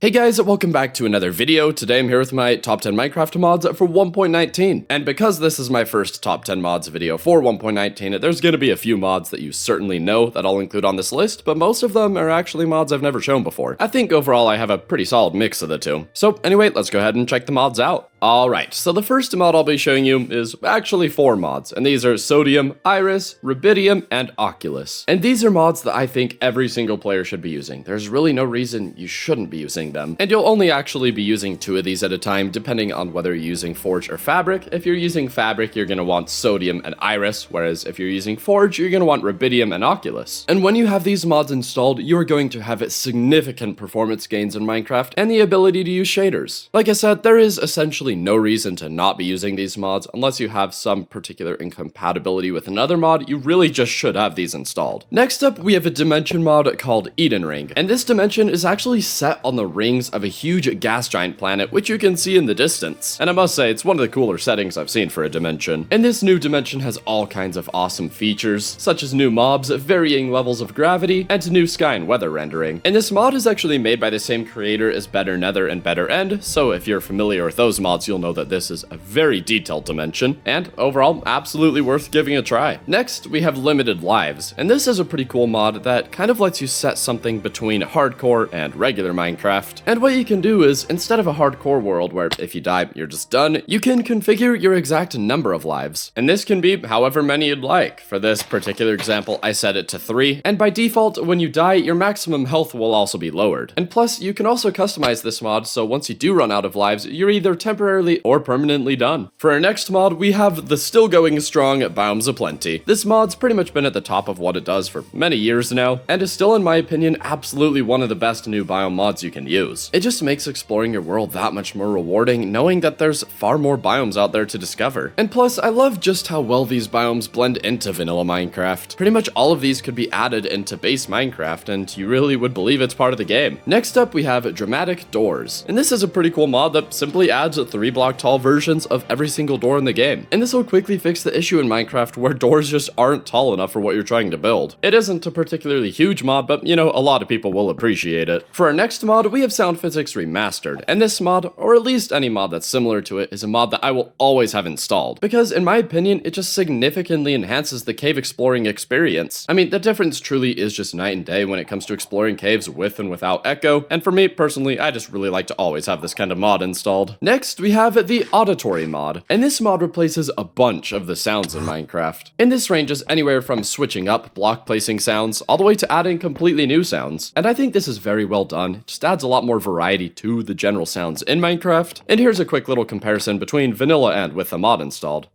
Hey guys, welcome back to another video. Today I'm here with my top 10 Minecraft mods for 1.19. And because this is my first top 10 mods video for 1.19, there's gonna be a few mods that you certainly know that I'll include on this list, but most of them are actually mods I've never shown before. I think overall I have a pretty solid mix of the two. So anyway, let's go ahead and check the mods out. Alright, so the first mod I'll be showing you is actually 4 mods, and these are Sodium, Iris, Rubidium, and Oculus. And these are mods that I think every single player should be using. There's really no reason you shouldn't be using them. And you'll only actually be using 2 of these at a time, depending on whether you're using Forge or Fabric. If you're using Fabric, you're going to want Sodium and Iris, whereas if you're using Forge, you're going to want Rubidium and Oculus. And when you have these mods installed, you're going to have significant performance gains in Minecraft and the ability to use shaders. Like I said, there is essentially no reason to not be using these mods unless you have some particular incompatibility with another mod. You really just should have these installed. Next up, we have a dimension mod called Eden Ring, and this dimension is actually set on the rings of a huge gas giant planet, which you can see in the distance. And I must say, it's one of the cooler settings I've seen for a dimension. And this new dimension has all kinds of awesome features, such as new mobs, varying levels of gravity, and new sky and weather rendering. And this mod is actually made by the same creator as Better Nether and Better End, so if you're familiar with those mods, you'll know that this is a very detailed dimension, and overall, absolutely worth giving a try. Next, we have Limited Lives, and this is a pretty cool mod that kind of lets you set something between hardcore and regular Minecraft. And what you can do is, instead of a hardcore world where if you die, you're just done, you can configure your exact number of lives. And this can be however many you'd like. For this particular example, I set it to 3, and by default, when you die, your maximum health will also be lowered. And plus, you can also customize this mod, so once you do run out of lives, you're either temporarily or permanently done. For our next mod, we have the still going strong Biomes O Plenty. This mod's pretty much been at the top of what it does for many years now, and is still, in my opinion, absolutely one of the best new biome mods you can use. It just makes exploring your world that much more rewarding, knowing that there's far more biomes out there to discover. And plus, I love just how well these biomes blend into vanilla Minecraft. Pretty much all of these could be added into base Minecraft, and you really would believe it's part of the game. Next up, we have Dramatic Doors. And this is a pretty cool mod that simply adds 3-block tall versions of every single door in the game. And this will quickly fix the issue in Minecraft where doors just aren't tall enough for what you're trying to build. It isn't a particularly huge mod, but you know, a lot of people will appreciate it. For our next mod, we have Sound Physics Remastered. And this mod, or at least any mod that's similar to it, is a mod that I will always have installed. Because in my opinion, it just significantly enhances the cave exploring experience. I mean, the difference truly is just night and day when it comes to exploring caves with and without echo. And for me personally, I just really like to always have this kind of mod installed. Next, we have the Auditory mod, and this mod replaces a bunch of the sounds in Minecraft. And this ranges anywhere from switching up block placing sounds all the way to adding completely new sounds. And I think this is very well done. It just adds a lot more variety to the general sounds in Minecraft. And here's a quick little comparison between vanilla and with the mod installed.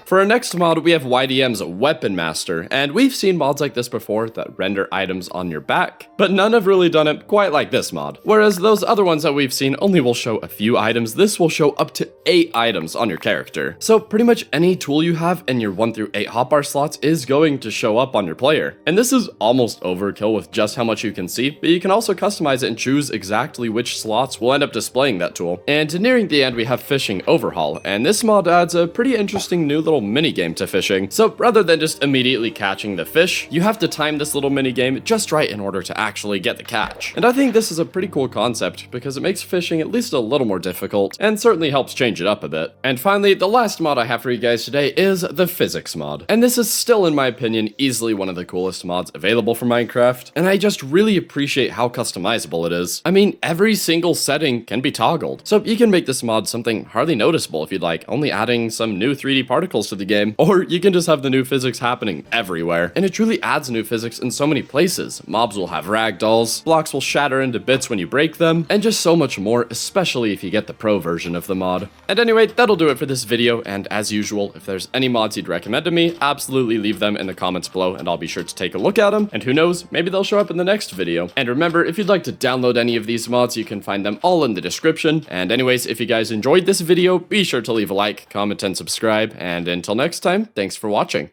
For our next mod, we have YDM's Weapon Master, and we've seen mods like this before that render items on your back, but none have really done it quite like this mod. Whereas those other ones that we've seen only will show a few items, this will show up to 8 items on your character. So pretty much any tool you have in your 1 through 8 hotbar slots is going to show up on your player. And this is almost overkill with just how much you can see, but you can also customize it and choose exactly which slots will end up displaying that tool. And nearing the end, we have Fishing Overhaul, and this mod adds a pretty interesting new little mini game to fishing. So rather than just immediately catching the fish, you have to time this little mini game just right in order to actually get the catch. And I think this is a pretty cool concept because it makes fishing at least a little more difficult and certainly helps change it up a bit. And finally, the last mod I have for you guys today is the Physics mod. And this is still, in my opinion, easily one of the coolest mods available for Minecraft, and I just really appreciate how customizable it is. I mean, every single setting can be toggled, so you can make this mod something hardly noticeable if you'd like, only adding some new 3D particles to the game, or you can just have the new physics happening everywhere. And it truly adds new physics in so many places. Mobs will have ragdolls, blocks will shatter into bits when you break them, and just so much more, especially if you get the pro version of the mod. And anyway, that'll do it for this video, and as usual, if there's any mods you'd recommend to me, absolutely leave them in the comments below, and I'll be sure to take a look at them, and who knows, maybe they'll show up in the next video. And remember, if you'd like to download any of these mods, you can find them all in the description. And anyways, if you guys enjoyed this video, be sure to leave a like, comment, and subscribe, and until next time, thanks for watching.